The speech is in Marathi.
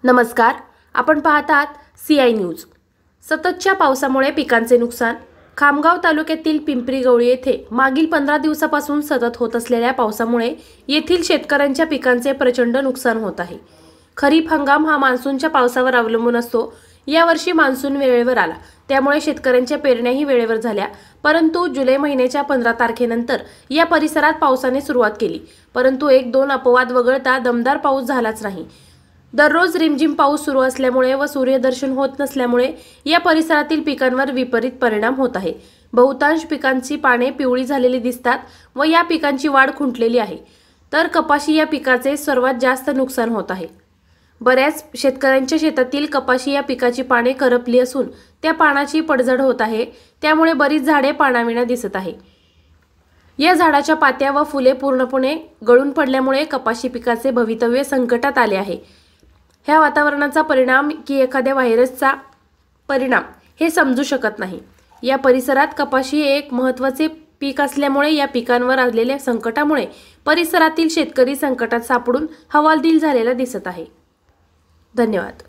नमस्कार, आपण पाहतात CI न्यूज। सततच्या पावसामुळे पिकांचे नुकसान। खामगाव तालुक्यातील पिंपरी गवळी येथे मागील 15 दिवसापासून सतत होत असलेल्या पावसामुळे येथील शेतकऱ्यांच्या पिकांचे प्रचंड नुकसान होत आहे। खरीप हंगाम हा मान्सूनच्या पावसावर अवलंबून असतो। यावर्षी मान्सून वेळेवर आला, त्यामुळे शेतकऱ्यांच्या पेरण्याही वेळेवर झाल्या, परंतु जुलै महिन्याच्या 15 तारखेनंतर या परिसरात पावसाने सुरुवात केली, परंतु 1-2 अपवाद वगळता दमदार पाऊस झालाच नाही। दररोज रिमझिम पाऊस सुरू असल्यामुळे व सूर्यदर्शन होत नसल्यामुळे या परिसरातील पिकांवर विपरीत परिणाम होत आहे। बहुतांश पिकांची पाने पिवळी झालेली दिसतात व या पिकांची वाढ खुंटलेली आहे, तर कपाशी या पिकाचे सर्वात जास्त नुकसान होत आहे। बऱ्याच शेतकऱ्यांच्या शेतातील कपाशी या पिकाची पाने करपली असून त्या पानाची पडझड होत आहे, त्यामुळे बरीच झाडे पानाविना दिसत आहे। या झाडाच्या पात्या व फुले पूर्णपणे गळून पडल्यामुळे कपाशी पिकाचे भवितव्य संकटात आले आहे। ह्या वातावरणाचा परिणाम की एखाद्या व्हायरसचा परिणाम हे समजू शकत नाही। या परिसरात कपाशी एक महत्त्वाचे पीक असल्यामुळे या पिकांवर आलेल्या संकटामुळे परिसरातील शेतकरी संकटात सापडून हवालदिल झालेला दिसत आहे। धन्यवाद।